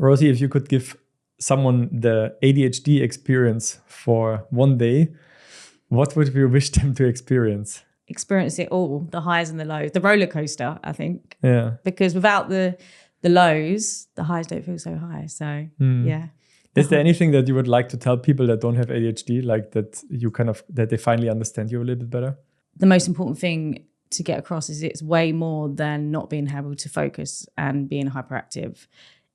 Rosie, if you could give someone the ADHD experience for one day, what would you wish them to experience? Experience it all, the highs and the lows, the roller coaster, I think. Yeah. Because without the lows, the highs don't feel so high. So yeah. Is there anything that you would like to tell people that don't have ADHD, like that that they finally understand you a little bit better? The most important thing to get across is it's way more than not being able to focus and being hyperactive.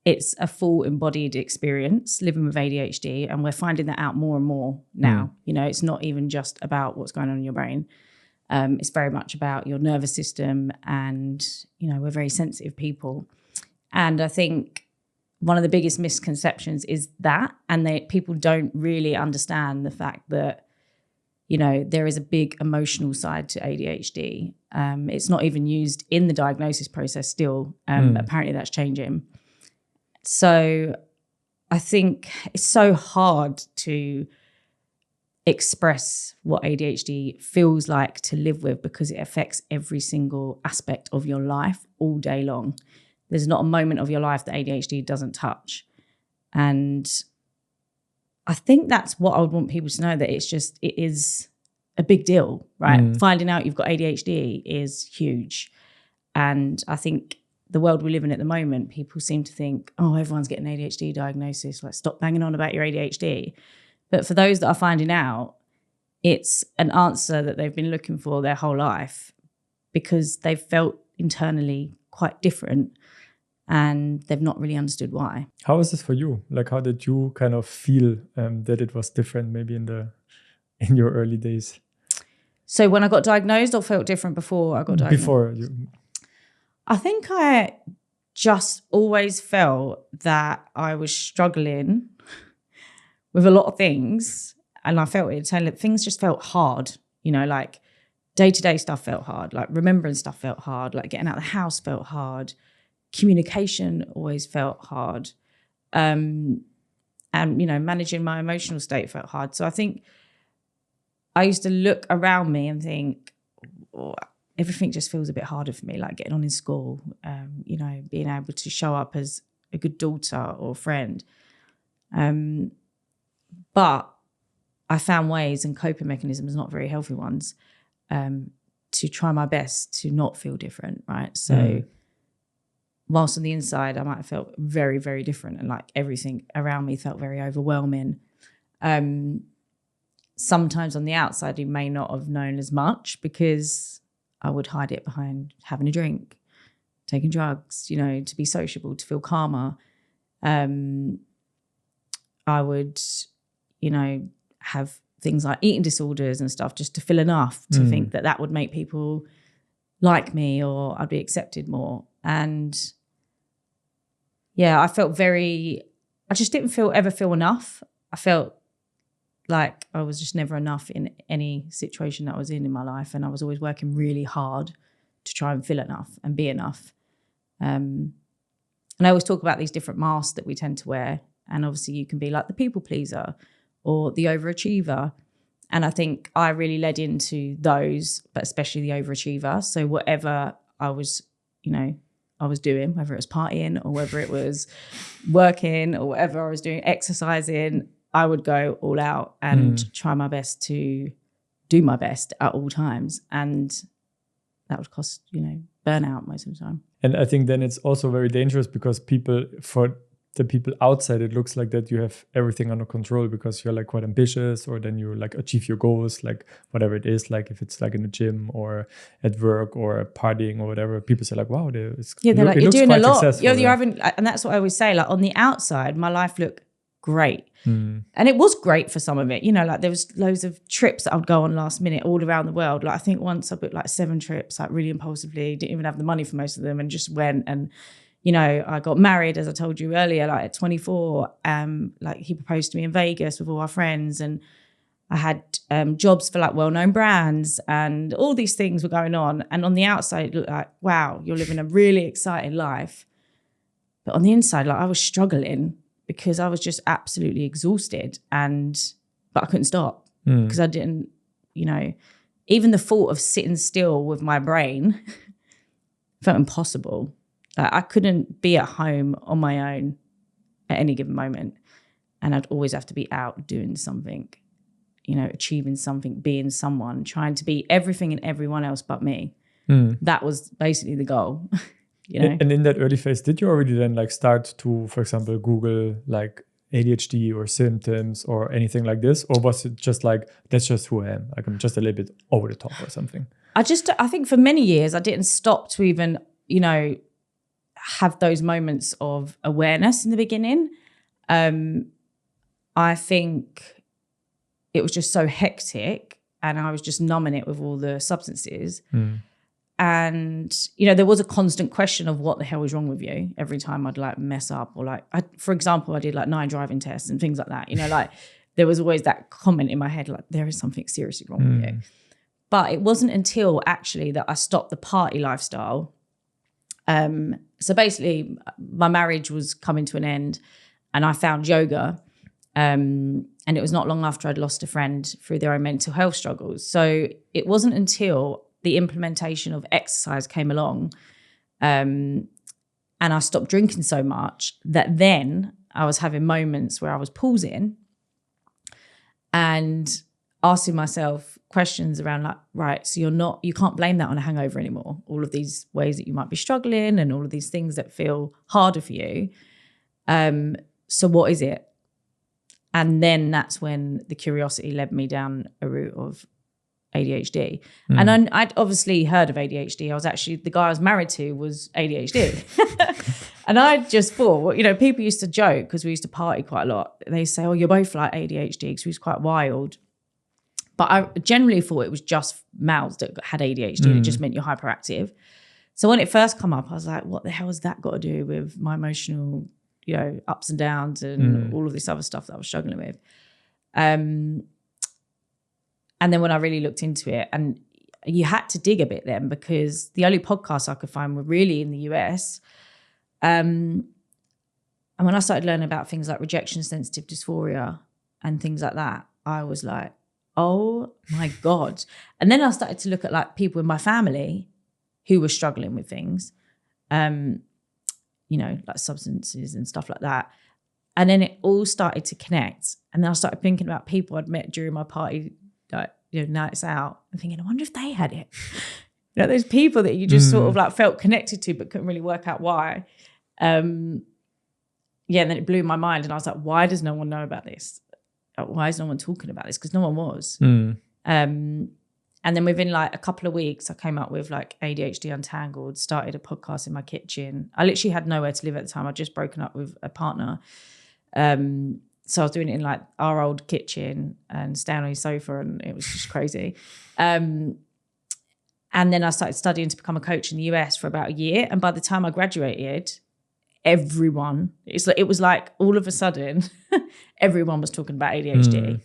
It's a full embodied experience living with ADHD, and we're finding that out more and more now. You know, it's not even just about what's going on in your brain. It's very much about your nervous system, and, you know, we're very sensitive people. And I think one of the biggest misconceptions is that, and people don't really understand the fact that, you know, there is a big emotional side to ADHD. It's not even used in the diagnosis process still. Apparently that's changing. So I think it's so hard to express what ADHD feels like to live with, because it affects every single aspect of your life all day long. There's not a moment of your life that ADHD doesn't touch. And I think that's what I would want people to know, that it is a big deal, right? Finding out you've got ADHD is huge. And I think the world we live in at the moment, people seem to think, oh, everyone's getting an ADHD diagnosis. Like, stop banging on about your ADHD. But for those that are finding out, it's an answer that they've been looking for their whole life, because they've felt internally quite different and they've not really understood why. How was this for you? Like, how did you kind of feel that it was different maybe in your early days? So when I got diagnosed, or felt different before I got diagnosed? Before I think I just always felt that I was struggling with a lot of things, and I felt it. Things just felt hard, you know, like day-to-day stuff felt hard, like remembering stuff felt hard, like getting out of the house felt hard, communication always felt hard, and, you know, managing my emotional state felt hard. So I think I used to look around me and think, oh, everything just feels a bit harder for me, like getting on in school, you know, being able to show up as a good daughter or friend. But I found ways and coping mechanisms, not very healthy ones, to try my best to not feel different, right? So whilst on the inside, I might have felt very, very different, and like everything around me felt very overwhelming. Sometimes on the outside, you may not have known as much, because I would hide it behind having a drink, taking drugs, you know, to be sociable, to feel calmer. I would, you know, have things like eating disorders and stuff just to feel enough to think that would make people like me, or I'd be accepted more. And yeah, I just didn't ever feel enough. I felt like I was just never enough in any situation that I was in my life. And I was always working really hard to try and feel enough and be enough. And I always talk about these different masks that we tend to wear. And obviously you can be like the people pleaser or the overachiever. And I think I really led into those, but especially the overachiever. So whatever I was, you know, I was doing, whether it was partying or whether it was working or whatever I was doing, exercising, I would go all out and try my best to do my best at all times. And that would cost, you know, burnout most of the time. And I think then it's also very dangerous, because for the people outside, it looks like that you have everything under control because you're like quite ambitious, or then you like achieve your goals, like whatever it is, like if it's like in the gym or at work or partying or whatever, people say like, wow, they're like, you're doing a lot. You're having, and that's what I always say, like on the outside, my life looked great. And it was great for some of it, you know, like there was loads of trips that I would go on last minute all around the world. Like I think once I booked like 7 trips, like really impulsively, didn't even have the money for most of them, and just went. And, you know, I got married, as I told you earlier, like at 24, like he proposed to me in Vegas with all our friends, and I had jobs for like well-known brands, and all these things were going on. And on the outside, it looked like, wow, you're living a really exciting life. But on the inside, like I was struggling, because I was just absolutely exhausted, but I couldn't stop because I didn't, you know, even the thought of sitting still with my brain felt impossible. Like I couldn't be at home on my own at any given moment. And I'd always have to be out doing something, you know, achieving something, being someone, trying to be everything and everyone else but me. That was basically the goal, you know. And in that early phase, did you already then like start to, for example, Google like ADHD or symptoms or anything like this? Or was it just like, that's just who I am? Like I'm just a little bit over the top or something? I think for many years, I didn't stop to even, you know, have those moments of awareness in the beginning. I think it was just so hectic and I was just numbing it with all the substances. And, you know, there was a constant question of what the hell is wrong with you every time I'd like mess up or like, for example, I did like 9 driving tests and things like that. You know, like there was always that comment in my head, like there is something seriously wrong with you. But it wasn't until actually that I stopped the party lifestyle. So basically my marriage was coming to an end and I found yoga. And it was not long after I'd lost a friend through their own mental health struggles. So it wasn't until the implementation of exercise came along and I stopped drinking so much that then I was having moments where I was pausing and asking myself questions around like, right, so you can't blame that on a hangover anymore. All of these ways that you might be struggling and all of these things that feel harder for you. So what is it? And then that's when the curiosity led me down a route of ADHD. And I'd obviously heard of ADHD. I was actually, the guy I was married to was ADHD. And I just thought, well, you know, people used to joke because we used to party quite a lot. They say, oh, you're both like ADHD because we was quite wild. But I generally thought it was just males that had ADHD. It just meant you're hyperactive. So when it first come up, I was like, what the hell has that got to do with my emotional, you know, ups and downs and all of this other stuff that I was struggling with. And then when I really looked into it, and you had to dig a bit then because the only podcasts I could find were really in the US. And when I started learning about things like rejection, sensitive dysphoria and things like that, I was like, oh my God. And then I started to look at like people in my family who were struggling with things. You know, like substances and stuff like that. And then it all started to connect. And then I started thinking about people I'd met during my party, like, you know, nights out, and thinking, I wonder if they had it. You know, those people that you just sort of like felt connected to, but couldn't really work out why. Yeah, and then it blew my mind. And I was like, why does no one know about this? Why is no one talking about this? Because no one was. And then within like a couple of weeks, I came up with like ADHD Untangled, started a podcast in my kitchen. I literally had nowhere to live at the time. I'd just broken up with a partner. So I was doing it in like our old kitchen and staying on his sofa, and it was just crazy. And then I started studying to become a coach in the US for about a year. And by the time I graduated, everyone, it was like all of a sudden, everyone was talking about ADHD.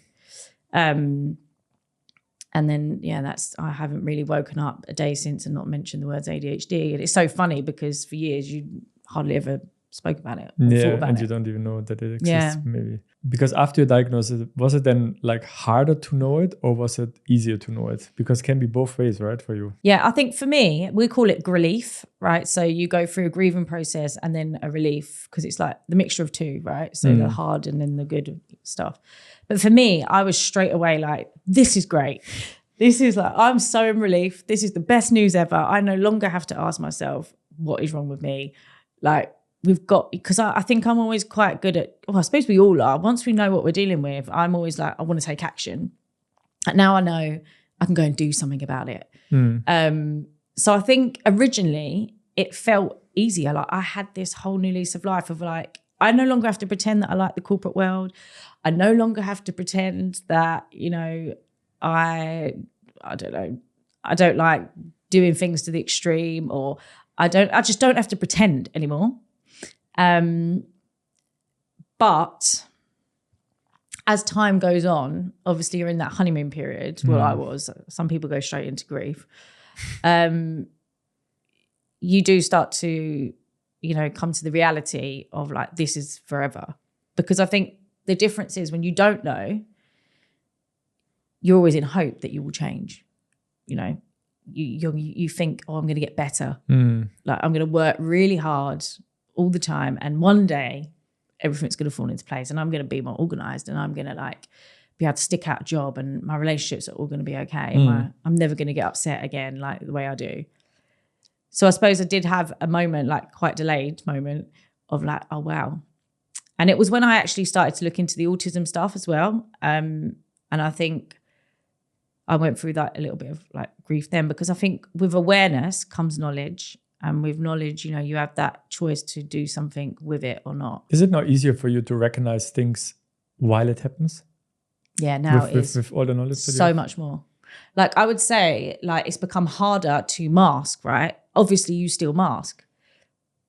And then, yeah, I haven't really woken up a day since and not mentioned the words ADHD. And it's so funny because for years you hardly ever spoke about it. You don't even know that it exists, maybe. Because after your diagnosis, was it then like harder to know it or was it easier to know it? Because it can be both ways, right, for you? Yeah, I think for me, we call it relief, right? So you go through a grieving process and then a relief because it's like the mixture of two, right? So the hard and then the good stuff. But for me, I was straight away like, this is great. This is like, I'm so in relief. This is the best news ever. I no longer have to ask myself, what is wrong with me? Like, because I think I'm always quite good at, well, I suppose we all are. Once we know what we're dealing with, I'm always like, I want to take action. And now I know I can go and do something about it. So I think originally it felt easier. Like I had this whole new lease of life of like, I no longer have to pretend that I like the corporate world. I no longer have to pretend that, you know, I don't know, I don't like doing things to the extreme, or I just don't have to pretend anymore. But as time goes on, obviously you're in that honeymoon period. Well, I was. Some people go straight into grief. You do start to, you know, come to the reality of like, this is forever. Because I think the difference is when you don't know, you're always in hope that you will change. You know, you think, oh, I'm going to get better. Like I'm going to work really hard all the time, and one day everything's going to fall into place and I'm going to be more organized and I'm going to like be able to stick out a job and my relationships are all going to be okay. And I'm never going to get upset again like the way I do. So I suppose I did have a moment, like quite delayed moment of like, oh, wow. And it was when I actually started to look into the autism stuff as well. And I think I went through that a little bit of like grief then, because I think with awareness comes knowledge. And with knowledge, you know, you have that choice to do something with it or not. Is it not easier for you to recognize things while it happens? Yeah, now it is. With all the knowledge that you so have? much more. Like I would say, like it's become harder to mask, right? Obviously you still mask,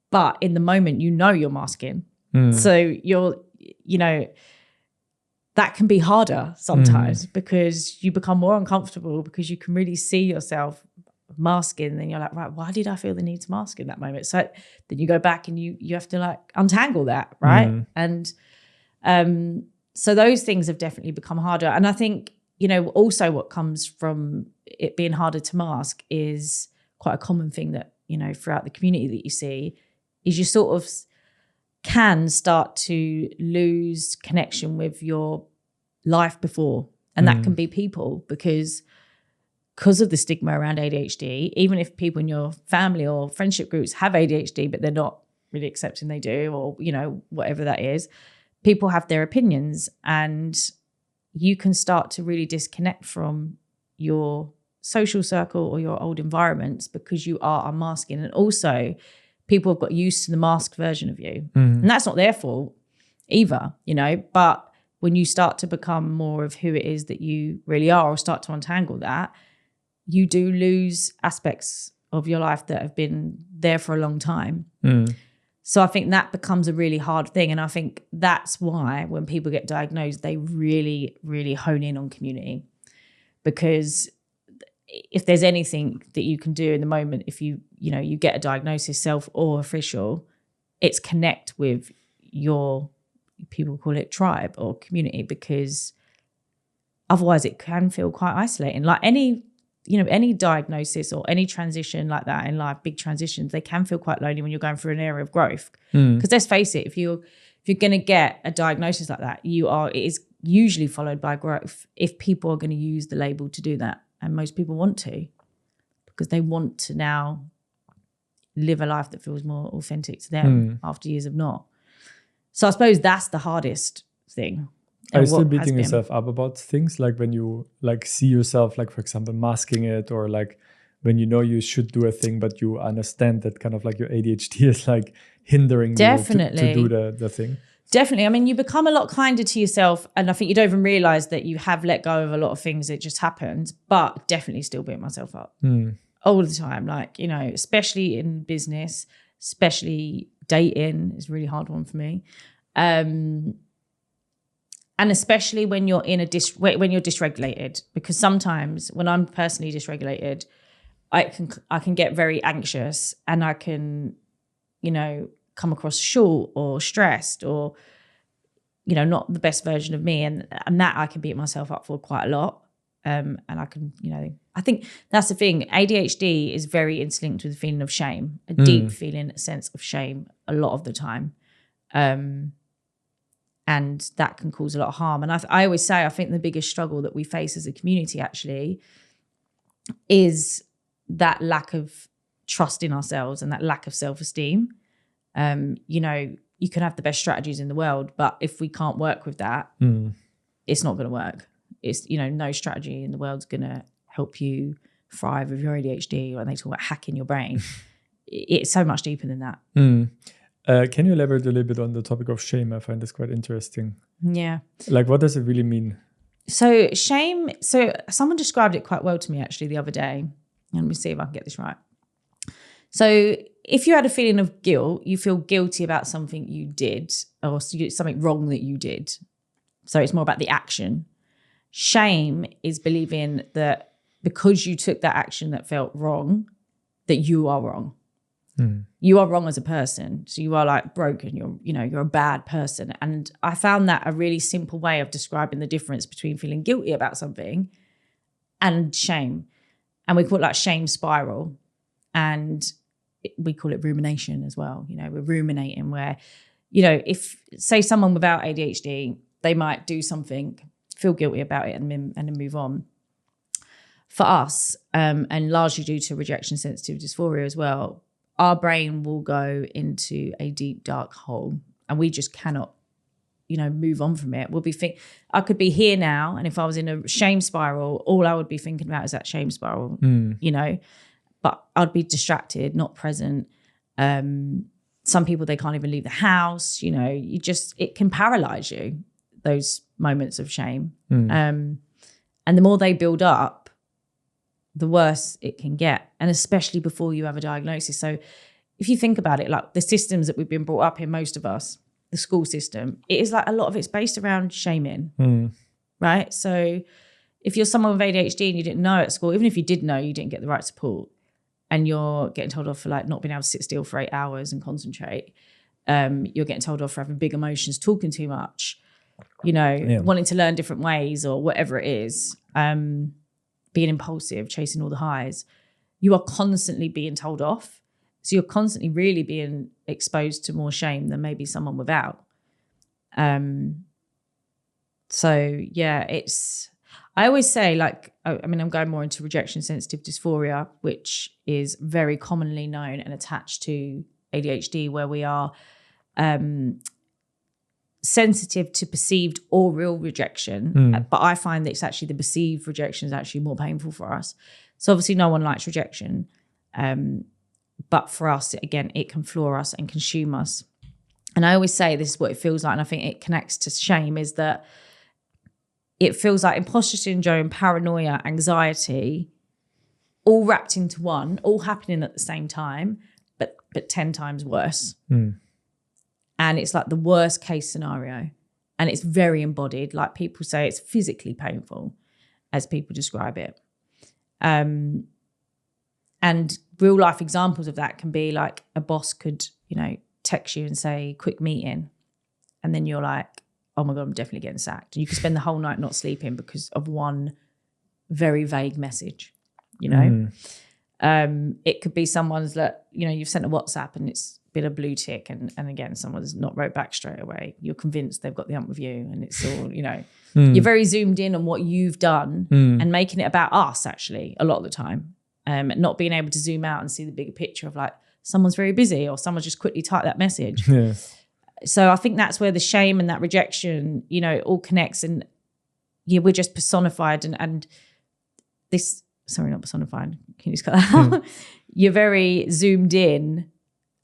but in the moment, you know you're masking. So you're, you know, that can be harder sometimes because you become more uncomfortable because you can really see yourself masking. And you're like, right, why did I feel the need to mask in that moment? So then you go back and you have to like untangle that, right? And so those things have definitely become harder. And I think, you know, also what comes from it being harder to mask is quite a common thing that, you know, throughout the community that you see is you sort of can start to lose connection with your life before. And that can be people because of the stigma around ADHD, even if people in your family or friendship groups have ADHD, but they're not really accepting they do, or, you know, whatever that is, people have their opinions and you can start to really disconnect from your social circle or your old environments because you are unmasking. And also people have got used to the masked version of you. And that's not their fault either, you know, but when you start to become more of who it is that you really are or start to untangle that, you do lose aspects of your life that have been there for a long time. So I think that becomes a really hard thing. And I think that's why when people get diagnosed, they really, really hone in on community. Because if there's anything that you can do in the moment, if you get a diagnosis, self or official, it's connect with your, people call it tribe or community, because otherwise it can feel quite isolating. Like any diagnosis or any transition like that in life, big transitions, they can feel quite lonely when you're going through an area of growth. Because let's face it, if you're going to get a diagnosis like that, it is usually followed by growth if people are going to use the label to do that. And most people want to, because they want to now live a life that feels more authentic to them after years of not. So I suppose that's the hardest thing. Are you still beating yourself up about things, like when you like see yourself, like for example, masking it, or like when you know you should do a thing, but you understand that kind of like your ADHD is like hindering you to do the thing? Definitely. I mean, you become a lot kinder to yourself, and I think you don't even realize that you have let go of a lot of things. It just happens, but definitely still beat myself up all the time. Like, you know, especially in business, especially dating is a really hard one for me. And especially when you're when you're dysregulated, because sometimes when I'm personally dysregulated, I can get very anxious and I can, you know, come across short or stressed or, you know, not the best version of me. And that I can beat myself up for quite a lot. And I can, you know, I think that's the thing. ADHD is very interlinked with the feeling of shame, a deep feeling, a sense of shame a lot of the time. And that can cause a lot of harm. And I always say, I think the biggest struggle that we face as a community actually is that lack of trust in ourselves and that lack of self-esteem. You know, you can have the best strategies in the world, but if we can't work with that, it's not going to work. It's, you know, no strategy in the world's going to help you thrive with your ADHD, or they talk about hacking your brain. It's so much deeper than that. Can you elaborate a little bit on the topic of shame? I find this quite interesting. Yeah. Like, what does it really mean? So shame, so someone described it quite well to me actually the other day. Let me see if I can get this right. So if you had a feeling of guilt, you feel guilty about something you did or something wrong that you did. So it's more about the action. Shame is believing that because you took that action that felt wrong, that you are wrong. You are wrong as a person. So you are like broken. You're a bad person. And I found that a really simple way of describing the difference between feeling guilty about something and shame. And we call it like shame spiral. And we call it rumination as well. You know, we're ruminating where, if say someone without ADHD, they might do something, feel guilty about it and then move on. For us, and largely due to rejection sensitive dysphoria as well, our brain will go into a deep, dark hole and we just cannot, move on from it. I could be here now, and if I was in a shame spiral, all I would be thinking about is that shame spiral, but I'd be distracted, not present. Some people, they can't even leave the house, it can paralyze you, those moments of shame. And the more they build up, the worse it can get, and especially before you have a diagnosis. So if you think about it, like the systems that we've been brought up in, most of us, the school system, it is like a lot of it's based around shaming, right? So if you're someone with ADHD and you didn't know at school, even if you did know, you didn't get the right support, and you're getting told off for like not being able to sit still for 8 hours and concentrate, you're getting told off for having big emotions, talking too much, wanting to learn different ways or whatever it is, being impulsive, chasing all the highs, you are constantly being told off. So you're constantly really being exposed to more shame than maybe someone without. So yeah, I always say, like, I'm going more into rejection sensitive dysphoria, which is very commonly known and attached to ADHD, where we are sensitive to perceived or real rejection. But I find that it's actually the perceived rejection is actually more painful for us. So obviously no one likes rejection. But for us, again, it can floor us and consume us. And I always say this is what it feels like, and I think it connects to shame, is that it feels like imposter syndrome, paranoia, anxiety, all wrapped into one, all happening at the same time, but 10 times worse. And it's like the worst case scenario. And it's very embodied. Like people say, it's physically painful, as people describe it. And real life examples of that can be like a boss could, text you and say, quick meeting. And then you're like, oh my God, I'm definitely getting sacked. And you could spend the whole night not sleeping because of one very vague message, It could be someone's that, you've sent a WhatsApp and it's been a blue tick and again, someone's not wrote back straight away. You're convinced they've got the hump with you, and it's all, you're very zoomed in on what you've done and making it about us actually a lot of the time. Not being able to zoom out and see the bigger picture of like, someone's very busy or someone just quickly typed that message. Yeah. So I think that's where the shame and that rejection, it all connects, and we're just personified and this, sorry, not personified. Can you just cut that out? You're very zoomed in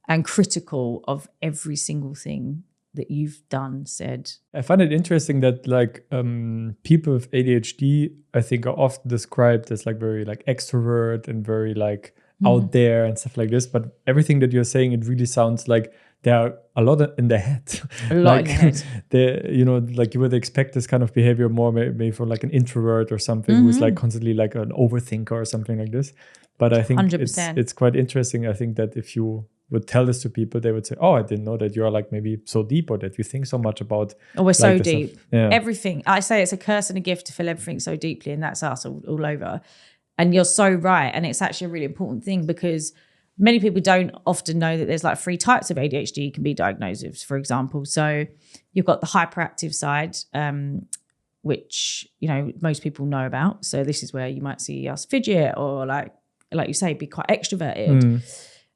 and critical of every single thing that you've done, said. I find it interesting that like people with ADHD, I think, are often described as like very like extrovert and very like out there and stuff like this. But everything that you're saying, it really sounds like there are a lot in their head. A lot in their head. Like you would expect this kind of behavior more maybe for like an introvert or something who's like constantly like an overthinker or something like this. But I think it's quite interesting. I think that if you would tell this to people, they would say, oh, I didn't know that you're like maybe so deep, or that you think so much about. Oh, we're so deep. Yeah. Everything. I say it's a curse and a gift to feel everything so deeply, and that's us all over. And you're so right. And it's actually a really important thing, because many people don't often know that there's like 3 types of ADHD you can be diagnosed with, for example. So you've got the hyperactive side, which, most people know about. So this is where you might see us fidget or like you say, be quite extroverted.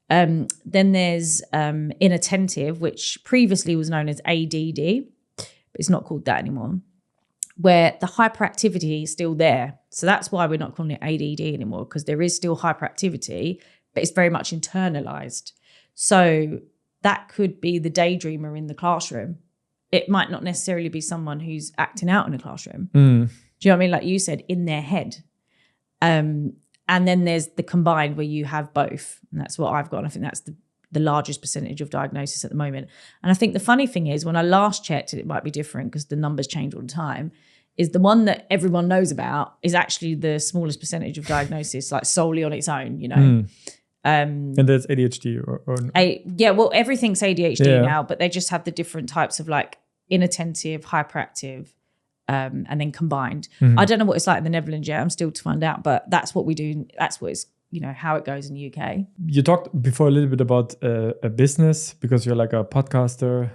Then there's inattentive, which previously was known as ADD, but it's not called that anymore, where the hyperactivity is still there. So that's why we're not calling it ADD anymore, because there is still hyperactivity, but it's very much internalized. So that could be the daydreamer in the classroom. It might not necessarily be someone who's acting out in a classroom. Do you know what I mean? Like you said, in their head. And then there's the combined, where you have both. And that's what I've got. And I think that's the largest percentage of diagnosis at the moment. And I think the funny thing is, when I last checked, it might be different because the numbers change all the time, is the one that everyone knows about is actually the smallest percentage of diagnosis, like solely on its own, and that's ADHD well, everything's ADHD now, but they just have the different types of like inattentive, hyperactive, and then combined. I don't know what it's like in the Netherlands yet. I'm still to find out, but that's what we do. That's what it's how it goes in the UK. You talked before a little bit about a business, because you're like a podcaster,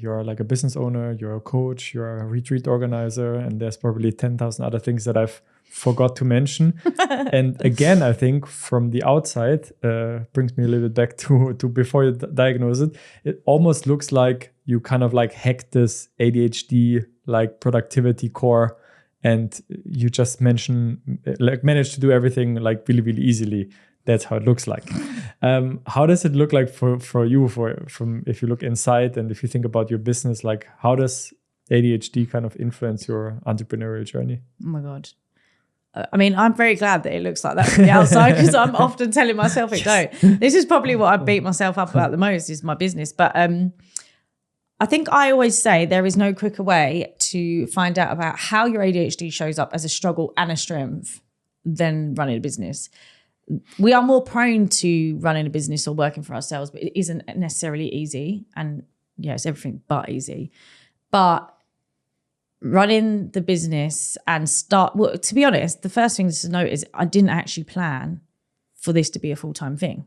you're like a business owner, you're a coach, you're a retreat organizer, and there's probably 10,000 other things that I've forgot to mention. And again, I think from the outside, brings me a little bit back to before you diagnose it, it almost looks like you kind of like hacked this ADHD like productivity core, and you just managed to do everything like really, really easily. That's how it looks like. How does it look like for you, from if you look inside and if you think about your business, like how does ADHD kind of influence your entrepreneurial journey? Oh my God. I mean, I'm very glad that it looks like that from the outside, because I'm often telling myself it don't. This is probably what I beat myself up about the most, is my business. But I think I always say there is no quicker way to find out about how your ADHD shows up as a struggle and a strength than running a business. We are more prone to running a business or working for ourselves, but it isn't necessarily easy. And yeah, it's everything but easy. But running the business and to be honest, the first thing to note is I didn't actually plan for this to be a full-time thing.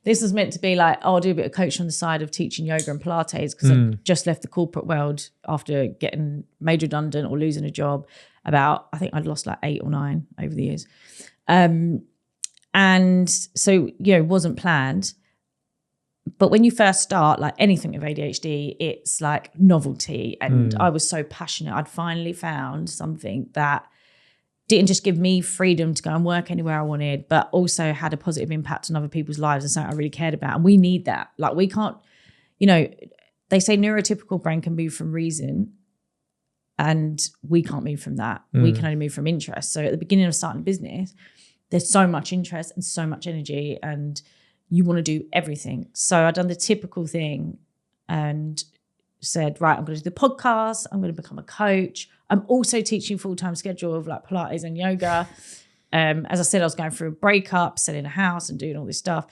This was meant to be like, I'll do a bit of coaching on the side of teaching yoga and Pilates, because I just left the corporate world after getting made redundant or losing a job. I think I'd lost like 8 or 9 over the years. And so, it wasn't planned. But when you first start, like anything with ADHD, it's like novelty. And I was so passionate. I'd finally found something that didn't just give me freedom to go and work anywhere I wanted, but also had a positive impact on other people's lives and something I really cared about. And we need that. Like we can't, they say neurotypical brain can move from reason, and we can't move from that. We can only move from interest. So at the beginning of starting a business, there's so much interest and so much energy, and you want to do everything. So I'd done the typical thing and said, right, I'm going to do the podcast. I'm going to become a coach. I'm also teaching full-time schedule of like Pilates and yoga. As I said, I was going through a breakup, selling a house and doing all this stuff.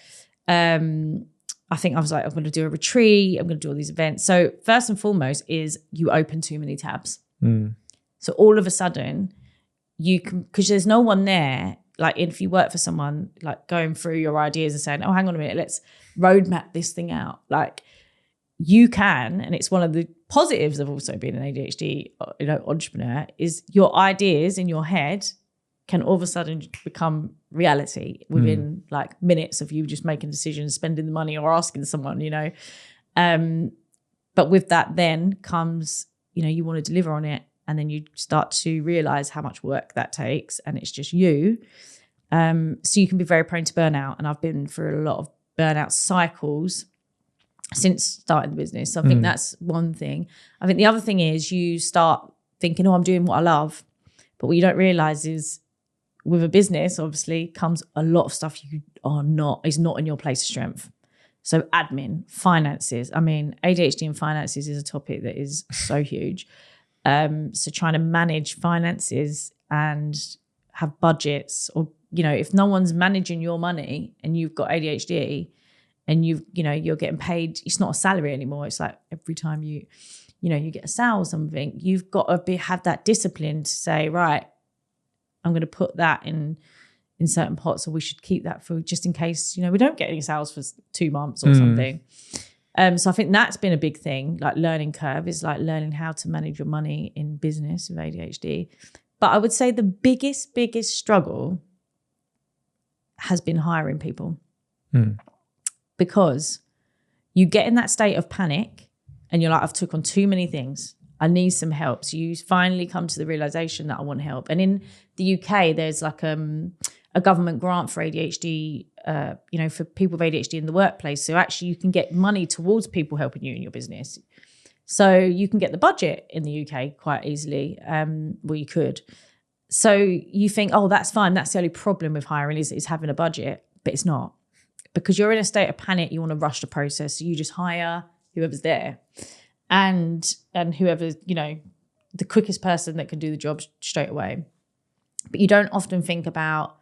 I think I was like, I'm going to do a retreat. I'm going to do all these events. So first and foremost is you open too many tabs. So all of a sudden you can, because there's no one there. Like if you work for someone, like going through your ideas and saying, oh, hang on a minute, let's roadmap this thing out. Like you can, and it's one of the positives of also being an ADHD entrepreneur, is your ideas in your head can all of a sudden become reality within like minutes of you just making decisions, spending the money or asking someone, But with that then comes, you want to deliver on it. And then you start to realize how much work that takes, and it's just you. So you can be very prone to burnout. And I've been through a lot of burnout cycles since starting the business. So I think that's one thing. I think the other thing is you start thinking, oh, I'm doing what I love. But what you don't realize is with a business, obviously, comes a lot of stuff is not in your place of strength. So admin, finances. I mean, ADHD and finances is a topic that is so huge. So trying to manage finances and have budgets, or, if no one's managing your money and you've got ADHD and you're getting paid, it's not a salary anymore. It's like every time you get a sale or something, you've got to have that discipline to say, right, I'm going to put that in certain pots, or we should keep that for just in case, we don't get any sales for 2 months or something. So I think that's been a big thing, like learning curve is like learning how to manage your money in business with ADHD. But I would say the biggest struggle has been hiring people. Because you get in that state of panic and you're like, I've took on too many things. I need some help. So you finally come to the realization that I want help. And in the UK, there's like a government grant for ADHD, for people with ADHD in the workplace. So actually you can get money towards people helping you in your business. So you can get the budget in the UK quite easily. Well, you could. So you think, oh, that's fine. That's the only problem with hiring is having a budget, but it's not. Because you're in a state of panic, you want to rush the process. So you just hire whoever's there. And whoever's, the quickest person that can do the job straight away. But you don't often think about,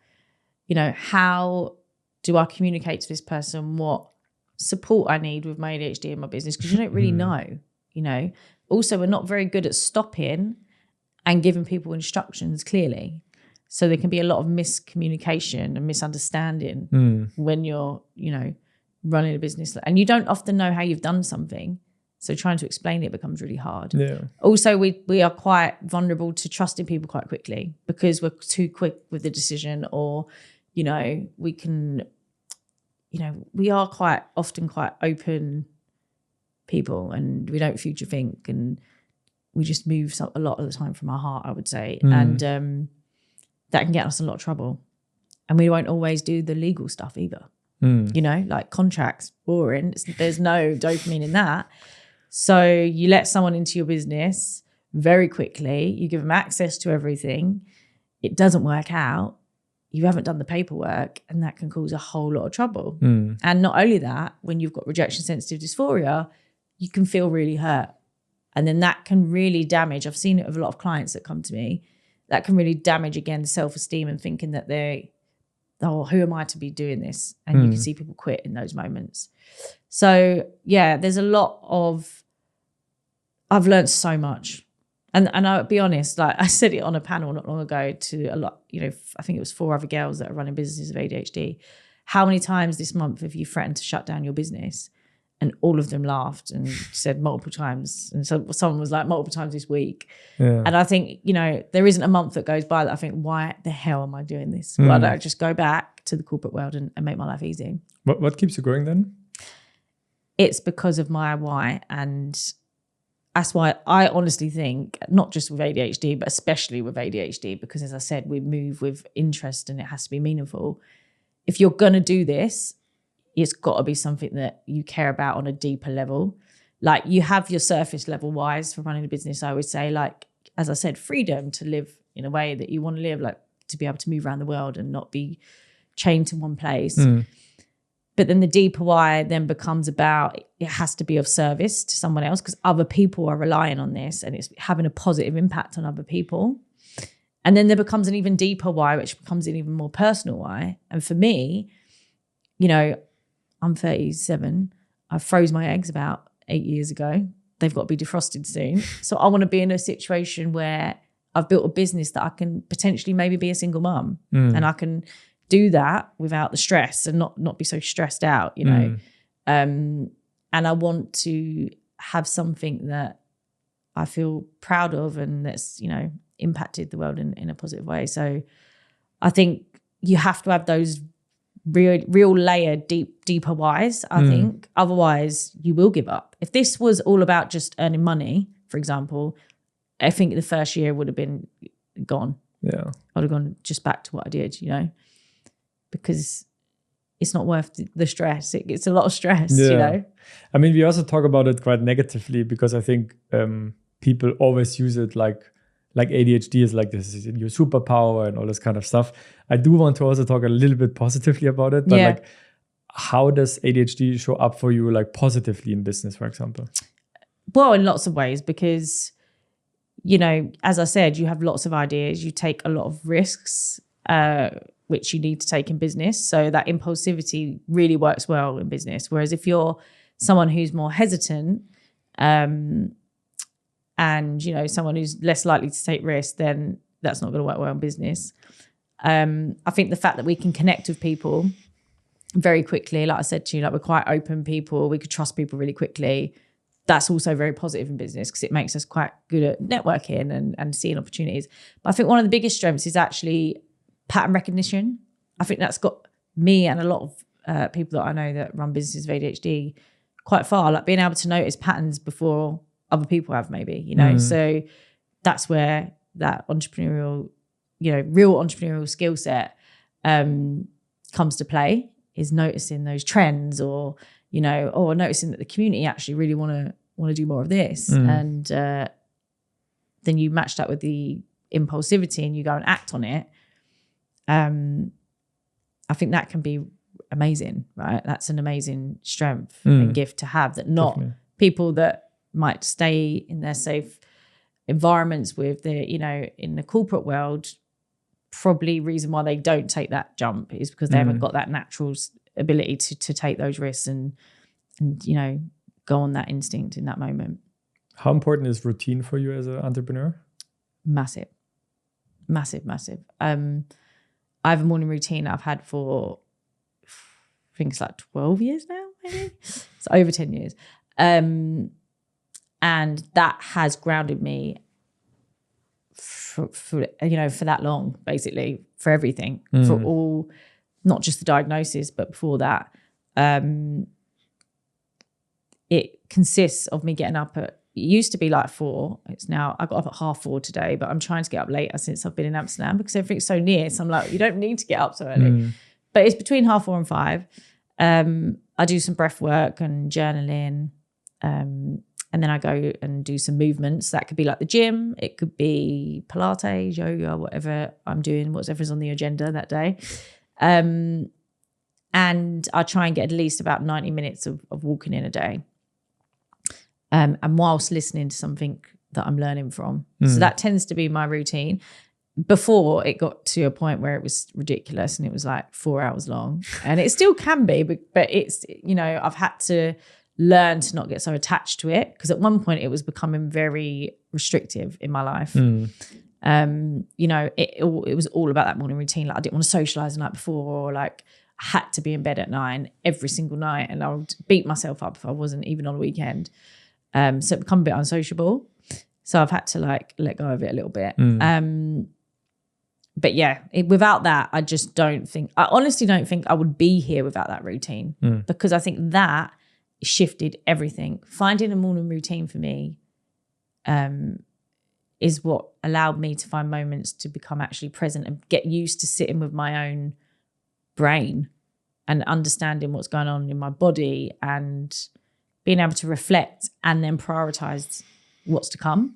how do I communicate to this person what support I need with my ADHD in my business? Because you don't really know, Also, we're not very good at stopping and giving people instructions clearly. So there can be a lot of miscommunication and misunderstanding when you're, running a business. And you don't often know how you've done something. So trying to explain it becomes really hard. Yeah. Also, we are quite vulnerable to trusting people quite quickly because we're too quick with the decision, or, we can, we are quite often quite open people, and we don't future think, and we just move a lot of the time from our heart, I would say. And that can get us in a lot of trouble. And we won't always do the legal stuff either. Like contracts, boring. There's no dopamine in that. So you let someone into your business very quickly. You give them access to everything. It doesn't work out. You haven't done the paperwork, and that can cause a whole lot of trouble. And not only that, when you've got rejection sensitive dysphoria, you can feel really hurt. And then that can really damage. I've seen it with a lot of clients that come to me. That can really damage, again, self-esteem and thinking that who am I to be doing this? And you can see people quit in those moments. So yeah, there's a lot of, I've learned so much. And I'll be honest, like I said it on a panel not long ago to a lot, I think it was 4 other girls that are running businesses of ADHD. How many times this month have you threatened to shut down your business? And all of them laughed and said multiple times. And so someone was like, multiple times this week. Yeah. And I think, there isn't a month that goes by that I think, why the hell am I doing this? Why don't I just go back to the corporate world and make my life easy? What keeps you going then? It's because of my why. And that's why I honestly think, not just with ADHD, but especially with ADHD, because as I said, we move with interest and it has to be meaningful. If you're going to do this, it's got to be something that you care about on a deeper level. Like you have your surface level whys for running a business. I would say, like, as I said, freedom to live in a way that you want to live, like to be able to move around the world and not be chained to one place. But then the deeper why then becomes about, it has to be of service to someone else because other people are relying on this and it's having a positive impact on other people. And then there becomes an even deeper why, which becomes an even more personal why. And for me, I'm 37. I froze my eggs about 8 years ago. They've got to be defrosted soon. So I want to be in a situation where I've built a business that I can potentially maybe be a single mum and I can do that without the stress and not be so stressed out, and I want to have something that I feel proud of and that's, impacted the world in a positive way. So I think you have to have those real layered, deeper whys, I think. Otherwise, you will give up. If this was all about just earning money, for example, I think the first year would have been gone. Yeah. I would have gone just back to what I did, because it's not worth the stress. It's a lot of stress, I mean, we also talk about it quite negatively because I think people always use it like ADHD is like this is your superpower and all this kind of stuff. I do want to also talk a little bit positively about it, but like how does ADHD show up for you like positively in business, for example? Well, in lots of ways, because, as I said, you have lots of ideas, you take a lot of risks, which you need to take in business. So that impulsivity really works well in business. Whereas if you're someone who's more hesitant, and someone who's less likely to take risks, then that's not going to work well in business. I think the fact that we can connect with people very quickly, like I said to you, like we're quite open people, we could trust people really quickly. That's also very positive in business because it makes us quite good at networking and seeing opportunities. But I think one of the biggest strengths is actually pattern recognition. I think that's got me and a lot of people that I know that run businesses of ADHD quite far, like being able to notice patterns before other people have maybe, So that's where that entrepreneurial, real entrepreneurial skill set comes to play, is noticing those trends or noticing that the community actually really want to do more of this. And then you match that with the impulsivity and you go and act on it. I think that can be amazing, right? That's an amazing strength and gift to have, that not Definitely. People that might stay in their safe environments with in the corporate world, probably reason why they don't take that jump is because they haven't got that natural ability to take those risks and go on that instinct in that moment. How important is routine for you as an entrepreneur? Massive. Massive. I have a morning routine I've had for, I think it's like 12 years now, maybe. It's over 10 years. And that has grounded me for that long, basically, for everything, for all, not just the diagnosis, but before that. It consists of me getting up at, it used to be like 4. It's now, I got up at 4:30 today, but I'm trying to get up later since I've been in Amsterdam because everything's so near. So I'm like, you don't need to get up so early. But it's between 4:30 and 5. I do some breath work and journaling. And then I go and do some movements. That could be like the gym. It could be Pilates, yoga, whatever I'm doing, whatever's on the agenda that day. And I try and get at least about 90 minutes of walking in a day. And whilst listening to something that I'm learning from. So that tends to be my routine. Before it got to a point where it was ridiculous and it was like 4 hours long. And it still can be, but it's, I've had to learn to not get so attached to it, because at one point it was becoming very restrictive in my life. It was all about that morning routine. Like I didn't want to socialize the night before, or like I had to be in bed at 9 every single night, and I would beat myself up if I wasn't, even on a weekend. So it became a bit unsociable. So I've had to like let go of it a little bit. But yeah, without that, I honestly don't think I would be here without that routine, because I think that shifted everything. Finding a morning routine for me is what allowed me to find moments to become actually present and get used to sitting with my own brain and understanding what's going on in my body and being able to reflect and then prioritize what's to come.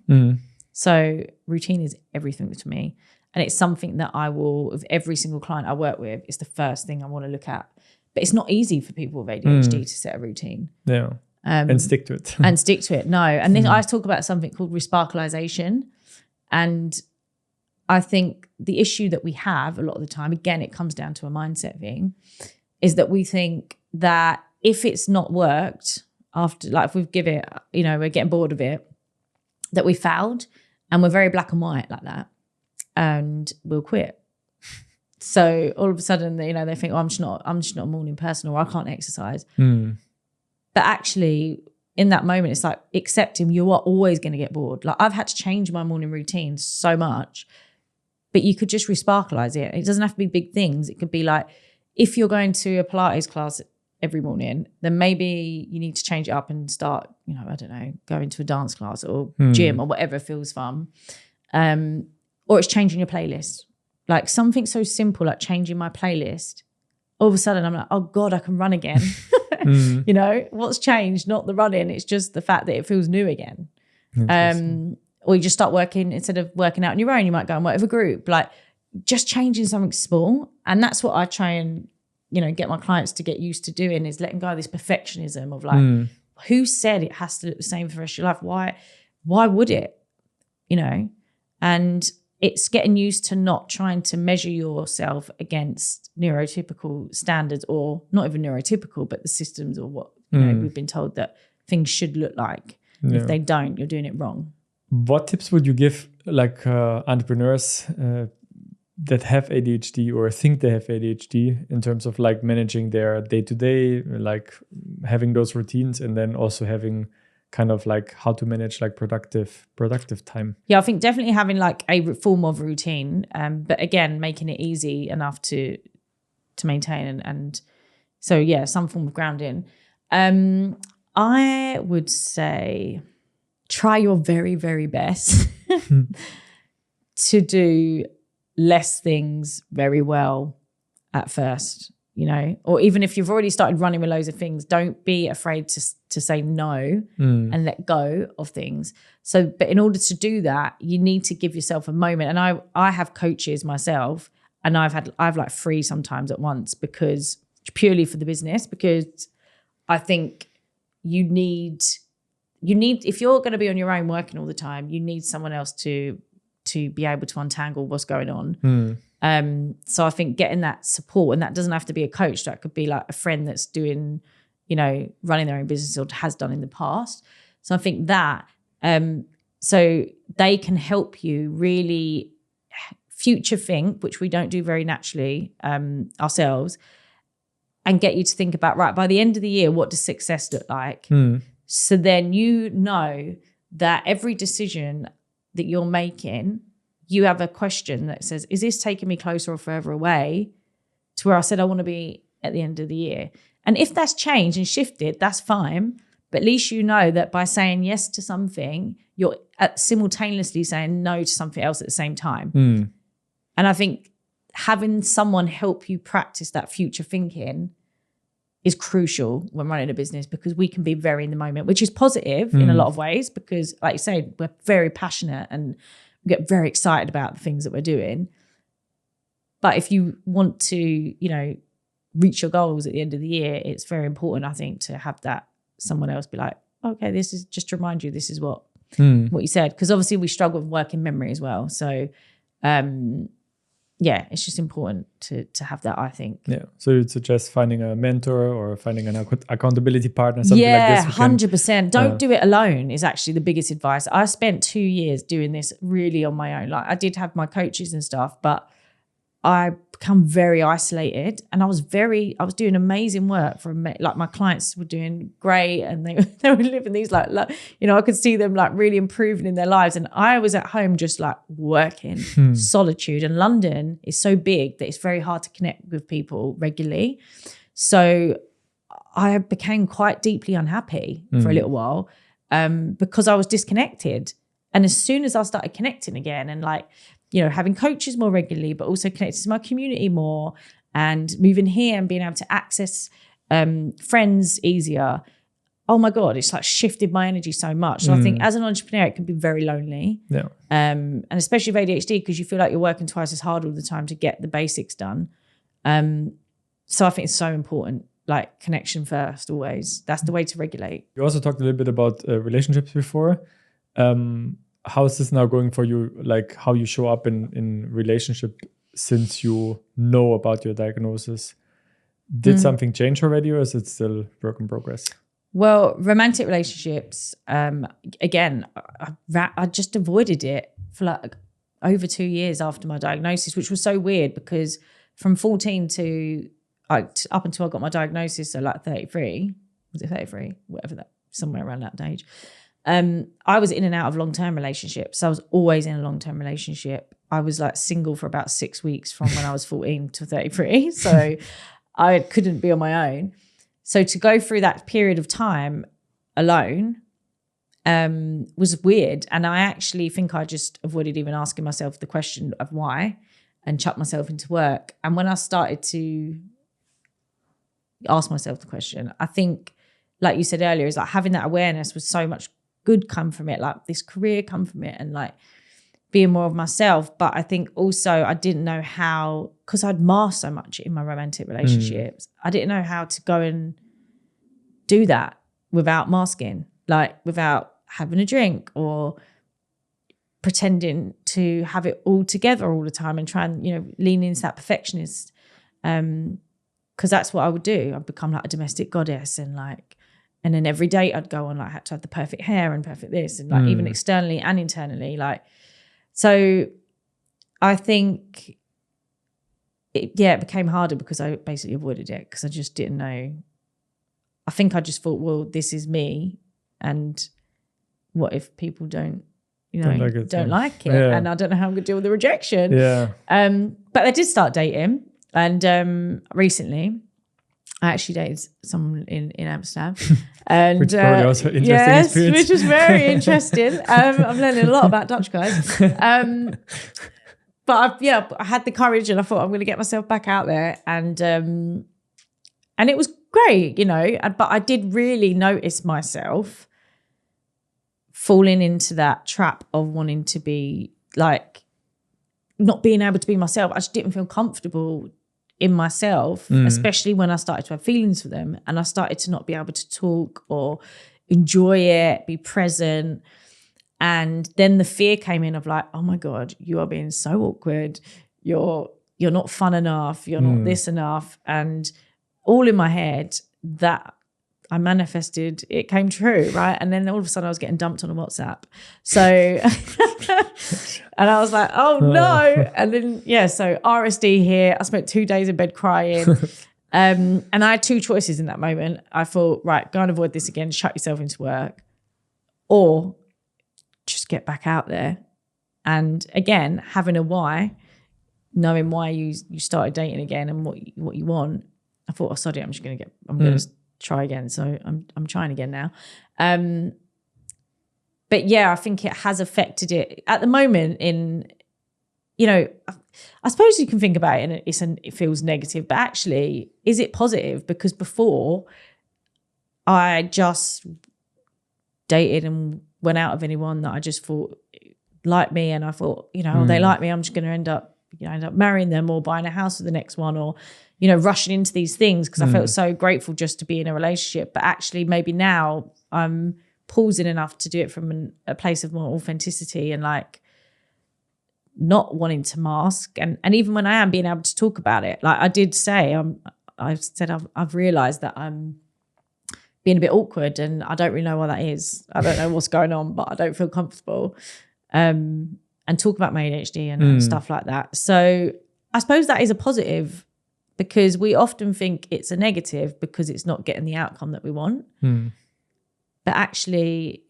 So routine is everything to me. And it's something that I will, with every single client I work with, it's the first thing I want to look at. But it's not easy for people with ADHD to set a routine. Yeah. And stick to it. No. And then I talk about something called Resparklerisation. And I think the issue that we have a lot of the time, again, it comes down to a mindset thing, is that we think that if it's not worked after, like if we've given it, we're getting bored of it, that we failed, and we're very black and white like that, and we'll quit. So all of a sudden, they think, I'm just not a morning person, or I can't exercise. But actually, in that moment, it's like accepting you are always going to get bored. Like I've had to change my morning routine so much, but you could just resparkleize it. It doesn't have to be big things. It could be like, if you're going to a Pilates class every morning, then maybe you need to change it up and start, I don't know, going to a dance class or gym or whatever feels fun. Or it's changing your playlist. Like something so simple like changing my playlist. All of a sudden I'm like, oh God, I can run again. What's changed? Not the running. It's just the fact that it feels new again. Or you just start working, instead of working out on your own, you might go and work with a group. Like just changing something small. And that's what I try and, get my clients to get used to doing, is letting go of this perfectionism of like, who said it has to look the same for the rest of your life? Why would it? And it's getting used to not trying to measure yourself against neurotypical standards, or not even neurotypical, but the systems, or what we've been told that things should look like. Yeah. If they don't, you're doing it wrong. What tips would you give like entrepreneurs that have ADHD or think they have ADHD in terms of like managing their day-to-day, like having those routines, and then also having kind of like how to manage like productive time? Yeah, I think definitely having like a form of routine, but again, making it easy enough to maintain, and so yeah, some form of grounding. I would say try your very, very best to do less things very well at first, or even if you've already started running with loads of things, don't be afraid to say no and let go of things. So, but in order to do that, you need to give yourself a moment. And I have coaches myself, and I've like 3 sometimes at once, because purely for the business, because I think you need, if you're going to be on your own working all the time, you need someone else to be able to untangle what's going on. So I think getting that support, and that doesn't have to be a coach, that could be like a friend that's doing, running their own business or has done in the past. So I think that, so they can help you really future think, which we don't do very naturally ourselves, and get you to think about, right, by the end of the year, what does success look like? So then you know that every decision that you're making, you have a question that says, is this taking me closer or further away to where I said I want to be at the end of the year? And if that's changed and shifted, that's fine. But at least you know that by saying yes to something, you're simultaneously saying no to something else at the same time. And I think having someone help you practice that future thinking is crucial when running a business, because we can be very in the moment, which is positive in a lot of ways, because like you say, we're very passionate and we get very excited about the things that we're doing. But if you want to, you know, reach your goals at the end of the year, it's very important, I think, to have that someone else be like, okay, this is just to remind you, this is what you said. Because obviously we struggle with working memory as well. So yeah, it's just important to have that, I think. Yeah. So you'd suggest finding a mentor or finding an accountability partner, something like this? 100%. Don't do it alone is actually the biggest advice. I spent 2 years doing this really on my own. Like, I did have my coaches and stuff, but I become very isolated, and I was doing amazing work for, like, my clients were doing great, and they were living these like, you know, I could see them like really improving in their lives, and I was at home just like working, solitude. And London is so big that it's very hard to connect with people regularly. So I became quite deeply unhappy for a little while because I was disconnected. And as soon as I started connecting again and, like, you know, having coaches more regularly, but also connected to my community more, and moving here and being able to access friends easier, oh my God, it's like shifted my energy so much. So I think as an entrepreneur, it can be very lonely. Yeah. And especially with ADHD, because you feel like you're working twice as hard all the time to get the basics done. So I think it's so important, like, connection first, always. That's the way to regulate. You also talked a little bit about relationships before. How is this now going for you? Like, how you show up in relationship since you know about your diagnosis? Did something change already, or is it still work in progress? Well, romantic relationships, again, I just avoided it for like over 2 years after my diagnosis, which was so weird, because from 14 to up until I got my diagnosis, so like 33, was it 33? Whatever that, somewhere around that age. I was in and out of long-term relationships. So I was always in a long-term relationship. I was like single for about 6 weeks from when I was 14 to 33. So I couldn't be on my own. So to go through that period of time alone was weird. And I actually think I just avoided even asking myself the question of why, and chucked myself into work. And when I started to ask myself the question, I think, like you said earlier, is like having that awareness was so much good come from it, like this career come from it, and like being more of myself. But I think also I didn't know how, because I'd masked so much in my romantic relationships, I didn't know how to go and do that without masking, like without having a drink or pretending to have it all together all the time and try and, you know, lean into that perfectionist. Because that's what I would do. I'd become like a domestic goddess, and like, and then every date I'd go on, like, I had to have the perfect hair and perfect this, and like even externally and internally, like. So I think it became harder because I basically avoided it, because I just didn't know. I think I just thought, well, this is me, and what if people don't, you know, don't like it, Yeah. and I don't know how I'm going to deal with the rejection. Yeah. But I did start dating, and recently I actually dated someone in Amsterdam, and which is probably also interesting yes, experience. which was very interesting. I'm learning a lot about Dutch guys. But I had the courage, and I thought I'm going to get myself back out there, and it was great, you know. But I did really notice myself falling into that trap of wanting to be like, not being able to be myself. I just didn't feel comfortable in myself, especially when I started to have feelings for them, and I started to not be able to talk or enjoy it, be present. And then the fear came in of like, oh my God, you are being so awkward. You're not fun enough. You're not this enough. And all in my head, that I manifested, it came true, right? And then all of a sudden I was getting dumped on a WhatsApp. So And I was like, oh no. And then, so RSD here. I spent 2 days in bed crying. And I had 2 choices in that moment. I thought, right, go and avoid this again, shut yourself into work, or just get back out there. And again, having a why, knowing why you started dating again and what you want, I thought, oh, sod it, I'm going to try again. So I'm trying again now. But yeah, I think it has affected it at the moment I suppose you can think about it and it feels negative, but actually, is it positive? Because before I just dated and went out of anyone that I just thought liked me, and I thought, they like me, I'm just going to end up marrying them or buying a house with the next one, or, rushing into these things because I felt so grateful just to be in a relationship. But actually, maybe now I'm pausing enough to do it from a place of more authenticity and like not wanting to mask. And even when I am being able to talk about it, like I did say, I've realized that I'm being a bit awkward and I don't really know why that is. I don't know what's going on, but I don't feel comfortable. And talk about my ADHD and stuff like that. So I suppose that is a positive, because we often think it's a negative because it's not getting the outcome that we want. But actually,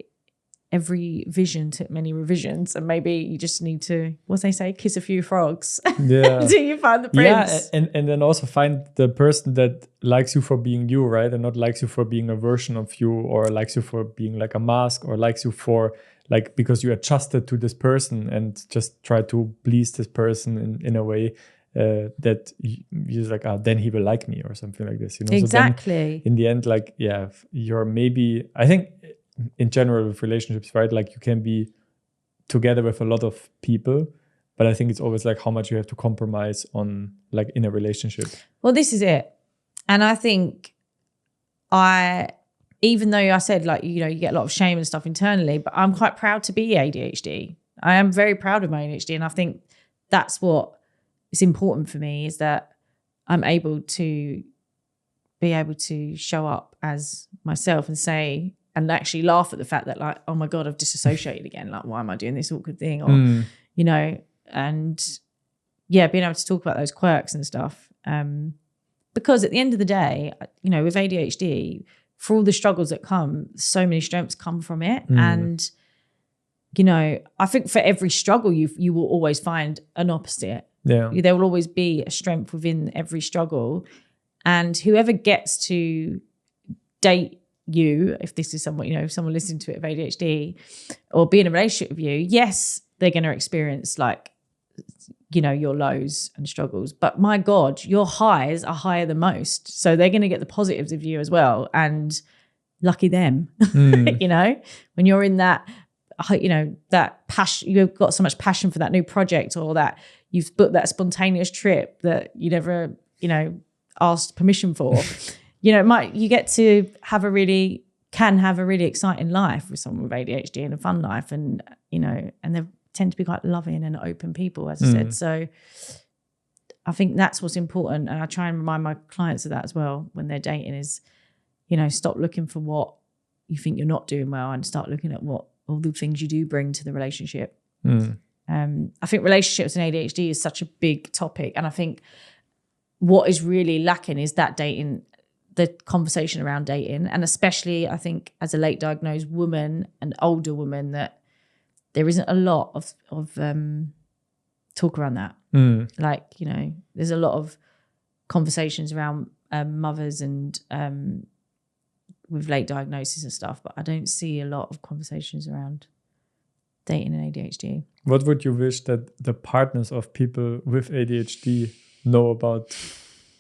every vision took many revisions, and maybe you just need to, what they say, kiss a few frogs until you find the prince. Yeah, and then also find the person that likes you for being you, right? And not likes you for being a version of you, or likes you for being like a mask, or likes you for like because you adjusted to this person and just try to please this person in a way that you're like, then he will like me or something like this, Exactly. So in the end, like, yeah, you're maybe, I think in general with relationships, right? Like you can be together with a lot of people, but I think it's always like how much you have to compromise on like in a relationship. Well, this is it. And I think even though I said like, you get a lot of shame and stuff internally, but I'm quite proud to be ADHD. I am very proud of my ADHD. And I think that's what is important for me, is that I'm able to show up as myself and say, and actually laugh at the fact that like, oh my God, I've disassociated again. Like, why am I doing this awkward thing? Or, and yeah, being able to talk about those quirks and stuff. Because at the end of the day, with ADHD, for all the struggles that come, so many strengths come from it. And, I think for every struggle, you will always find an opposite. Yeah. There will always be a strength within every struggle. And whoever gets to date you, if this is someone, if someone listening to it of ADHD, or be in a relationship with you, yes, they're going to experience like, your lows and struggles. But my God, your highs are higher than most. So they're going to get the positives of you as well. And lucky them, when you're in that, that passion, you've got so much passion for that new project, or that you've booked that spontaneous trip that you never, asked permission for. You get to have a really exciting life with someone with ADHD, and a fun life, and and they tend to be quite loving and open people, as I said. So I think that's what's important, and I try and remind my clients of that as well when they're dating, is stop looking for what you think you're not doing well, and start looking at what all the things you do bring to the relationship. I think relationships and ADHD is such a big topic, and I think what is really lacking is that dating, the conversation around dating, and especially I think as a late diagnosed woman, an older woman, that there isn't a lot of talk around that. Like, there's a lot of conversations around mothers and with late diagnosis and stuff, but I don't see a lot of conversations around dating and ADHD. What would you wish that the partners of people with ADHD know about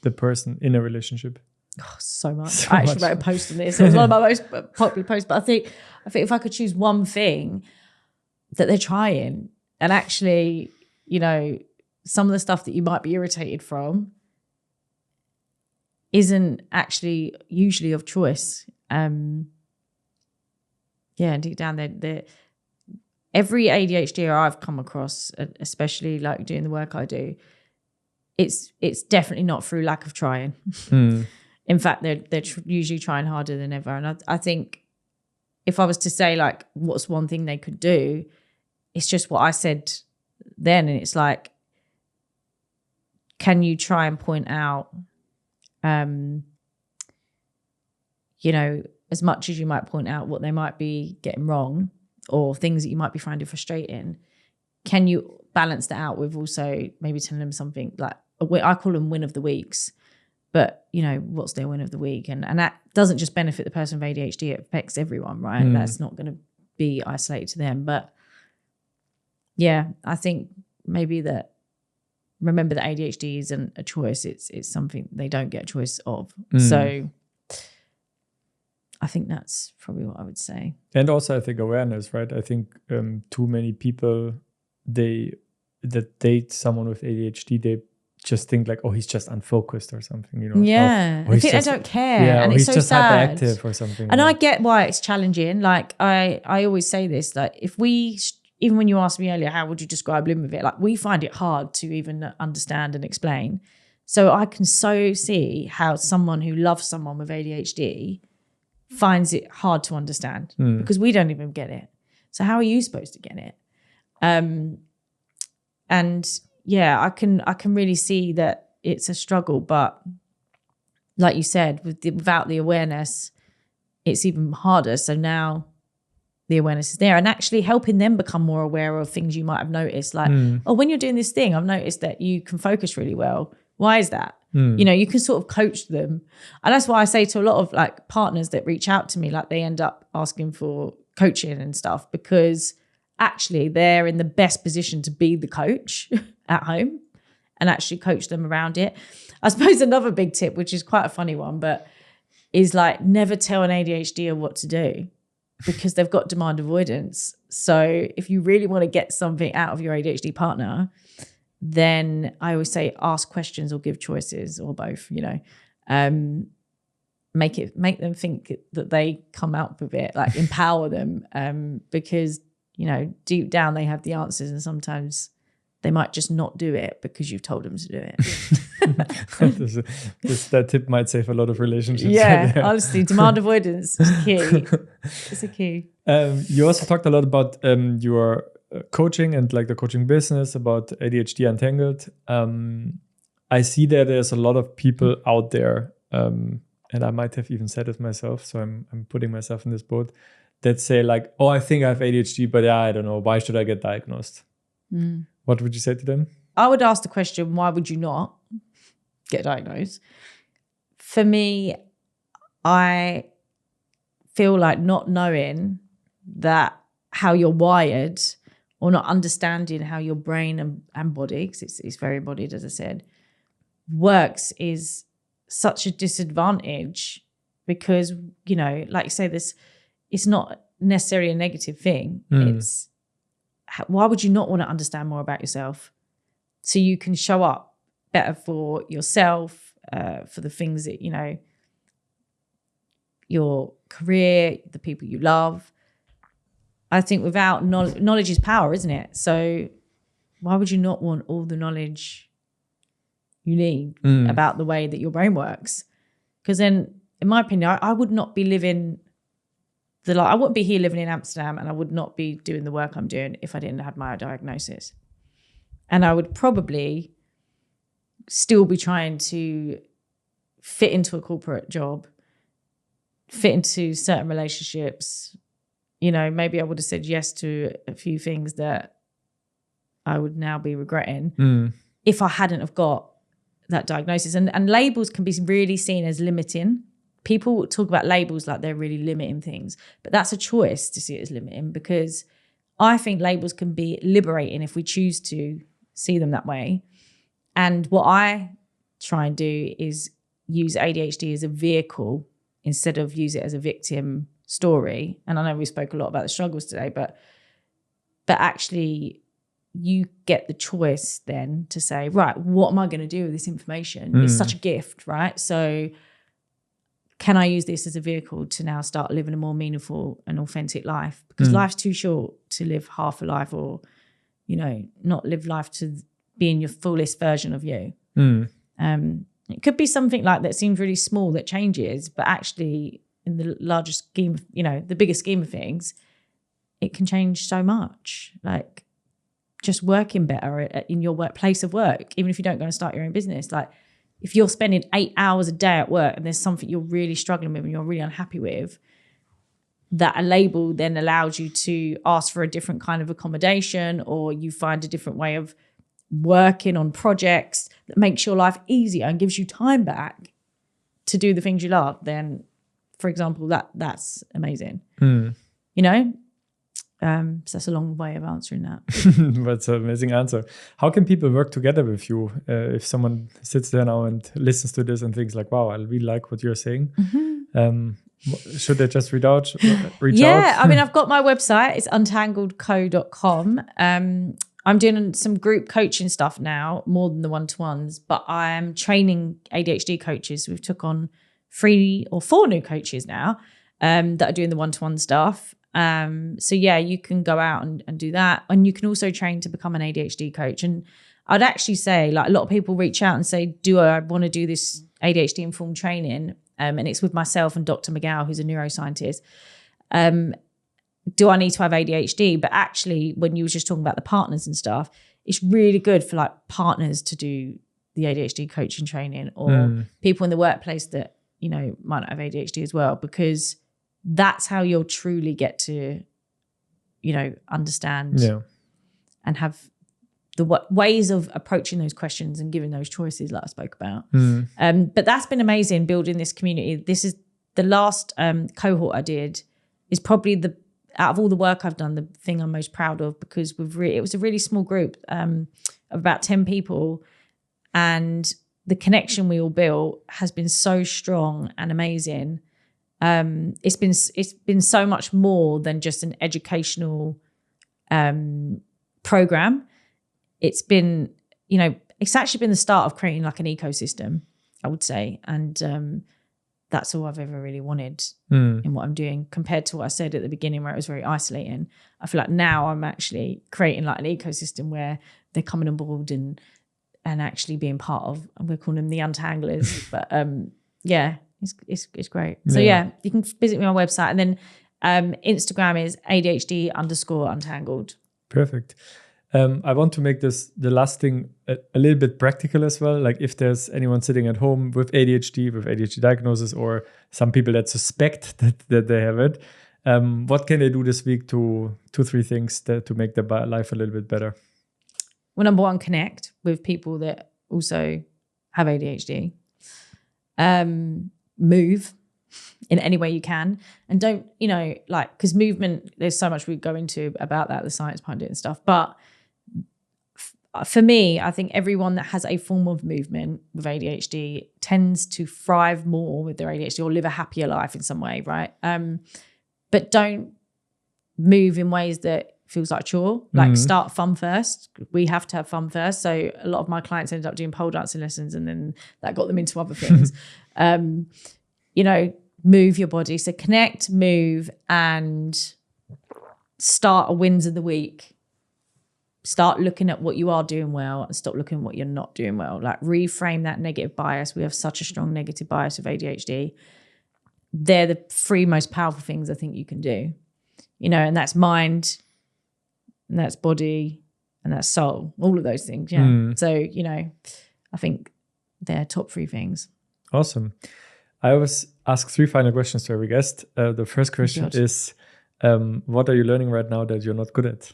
the person in a relationship? Oh, so much. I actually wrote a post on this. It was one of my most popular posts. But I think if I could choose one thing that they're trying, and actually, some of the stuff that you might be irritated from isn't actually usually of choice. And deep down there, every ADHDer I've come across, especially like doing the work I do, it's definitely not through lack of trying. In fact, they're usually trying harder than ever. And I think if I was to say like, what's one thing they could do, it's just what I said then. And it's like, can you try and point out, you know, as much as you might point out what they might be getting wrong or things that you might be finding frustrating, can you balance that out with also maybe telling them something like, I call them win of the weeks, but, you know, what's their win of the week? And that doesn't just benefit the person with ADHD, it affects everyone, right? That's not going to be isolated to them. But yeah, I think maybe that, remember that ADHD isn't a choice. It's something they don't get a choice of. So I think that's probably what I would say. And also I think awareness, right? I think too many people, that date someone with ADHD, they just think like, oh, he's just unfocused or something, you know? Yeah, I think they don't care. Yeah, and or it's he's so just sad. hyperactive or something. And I get why it's challenging. Like I always say this, like if we, even when you asked me earlier, how would you describe living with it? Like we find it hard to even understand and explain. So I can so see how someone who loves someone with ADHD finds it hard to understand because we don't even get it. So how are you supposed to get it? And yeah, I can really see that it's a struggle, but like you said, without the awareness, it's even harder. So now the awareness is there and actually helping them become more aware of things you might have noticed. Like, oh, when you're doing this thing, I've noticed that you can focus really well. Why is that? You know, you can sort of coach them. And that's why I say to a lot of like partners that reach out to me, like they end up asking for coaching and stuff because actually they're in the best position to be the coach at home and actually coach them around it. I suppose another big tip, which is quite a funny one, but is like never tell an ADHDer what to do because they've got demand avoidance. So if you really want to get something out of your ADHD partner, then I always say ask questions or give choices or both, you know. Make them think that they come out with it, like empower them, because, you know, deep down they have the answers and sometimes they might just not do it because you've told them to do it. That tip might save a lot of relationships. Yeah, honestly, demand avoidance is key. It's a key. You also talked a lot about your coaching and like the coaching business, about ADHD Untangled. I see that there's a lot of people out there, and I might have even said it myself, so I'm putting myself in this boat, that say like, oh, I think I have ADHD, but yeah, I don't know, why should I get diagnosed? What would you say to them? I would ask the question, why would you not get diagnosed? For me, I feel like not knowing that how you're wired or not understanding how your brain and body, because it's very embodied, as I said, works is such a disadvantage because, you know, like you say, it's not necessarily a negative thing. It's, why would you not want to understand more about yourself so you can show up better for yourself, for the things that, you know, your career, the people you love. I think without knowledge is power, isn't it? So why would you not want all the knowledge you need about the way that your brain works? Because then, in my opinion, I would not be living the life. I wouldn't be here living in Amsterdam and I would not be doing the work I'm doing if I didn't have my diagnosis. And I would probably still be trying to fit into a corporate job, fit into certain relationships. You know, maybe I would have said yes to a few things that I would now be regretting if I hadn't have got that diagnosis. And labels can be really seen as limiting. People talk about labels like they're really limiting things, but that's a choice to see it as limiting, because I think labels can be liberating if we choose to see them that way. And what I try and do is use ADHD as a vehicle instead of use it as a victim story. And I know we spoke a lot about the struggles today, but actually you get the choice then to say, right, what am I going to do with this information? It's such a gift, right? So can I use this as a vehicle to now start living a more meaningful and authentic life? Because life's too short to live half a life, or, you know, not live life to being your fullest version of you. It could be something like that seems really small that changes, but actually in the larger scheme, you know, the bigger scheme of things, it can change so much. Like, just working better in your place of work, even if you don't go and start your own business. Like if you're spending 8 hours a day at work and there's something you're really struggling with and you're really unhappy with, that a label then allows you to ask for a different kind of accommodation, or you find a different way of working on projects that makes your life easier and gives you time back to do the things you love, then, for example, that's amazing. You know? So that's a long way of answering that. That's an amazing answer. How can people work together with you? If someone sits there now and listens to this and thinks like, wow, I really like what you're saying. Should they just reach out? Yeah, I mean, I've got my website. It's untangledco.com. I'm doing some group coaching stuff now, more than the one-to-ones, but I am training ADHD coaches. We've took on 3 or 4 new coaches now that are doing the one-to-one stuff. So yeah, you can go out and do that. And you can also train to become an ADHD coach. And I'd actually say, like, a lot of people reach out and say, do I want to do this ADHD informed training? And it's with myself and Dr. McGow, who's a neuroscientist. Do I need to have ADHD? But actually, when you were just talking about the partners and stuff, it's really good for like partners to do the ADHD coaching training, or people in the workplace that, you know, might not have ADHD as well, because that's how you'll truly get to, you know, understand and have the ways of approaching those questions and giving those choices like I spoke about. But that's been amazing, building this community. This is the last cohort I did is probably out of all the work I've done, the thing I'm most proud of, because it was a really small group of about 10 people, and the connection we all built has been so strong and amazing. It's been so much more than just an educational program. It's been, you know, it's actually been the start of creating like an ecosystem, I would say. And that's all I've ever really wanted in what I'm doing, compared to what I said at the beginning where it was very isolating. I feel like now I'm actually creating like an ecosystem where they're coming on board and actually being part of, I'm going to call them the Untanglers. But yeah, it's great. So yeah, you can visit me on my website. And then Instagram is ADHD_Untangled. Perfect. I want to make this the last thing a little bit practical as well. Like if there's anyone sitting at home with ADHD diagnosis, or some people that suspect that they have it, what can they do this week to 2-3 things to make their life a little bit better? Well, number 1, connect with people that also have ADHD. Move in any way you can, and don't, you know, like, because movement, there's so much we go into about that, the science behind it and stuff, but for me, I think everyone that has a form of movement with ADHD tends to thrive more with their ADHD, or live a happier life in some way, right? But don't move in ways that feels like a chore. Like start fun first. We have to have fun first. So a lot of my clients ended up doing pole dancing lessons, and then that got them into other things. You know, move your body. So connect, move, and start a wins of the week. Start looking at what you are doing well and stop looking at what you're not doing well. Like reframe that negative bias. We have such a strong negative bias with ADHD. They're the 3 most powerful things I think you can do. You know, and that's mind, and that's body, and that's soul. All of those things, yeah. So, you know, I think they're top 3 things. Awesome. I always ask 3 final questions to every guest. The first question is, what are you learning right now that you're not good at?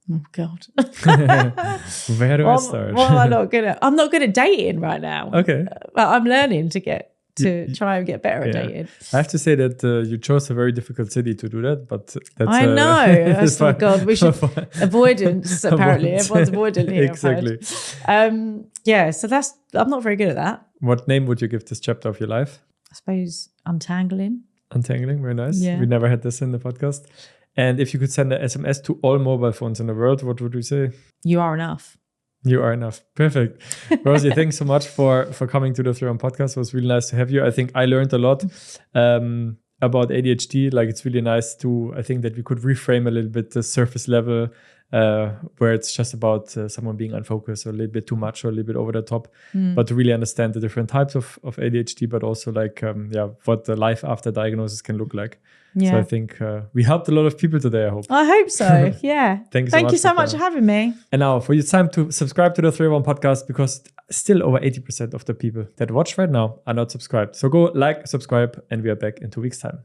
Oh, God. Where do I start? What am I not good at? I'm not good at dating right now. Okay. Well, I'm learning to try and get better at dating. I have to say that you chose a very difficult city to do that, but that's... I know. Oh, God. We should... avoidance, apparently. Everyone's avoidant here. Exactly. Yeah, so I'm not very good at that. What name would you give this chapter of your life? I suppose untangling. Untangling, very nice. Yeah. We never had this in the podcast. And if you could send an SMS to all mobile phones in the world, what would you say? You are enough. You are enough. Perfect. Rosie, thanks so much for coming to the Throne podcast. It was really nice to have you. I think I learned a lot about ADHD. Like, it's really nice I think that we could reframe a little bit the surface level where it's just about someone being unfocused or a little bit too much or a little bit over the top, but to really understand the different types of ADHD, but also like, what the life after diagnosis can look like. Yeah. So I think we helped a lot of people today, I hope. I hope so. Yeah. Thank you so much for having me. And now for your time to subscribe to the 301 podcast, because still over 80% of the people that watch right now are not subscribed. So go like, subscribe, and we are back in 2 weeks' time.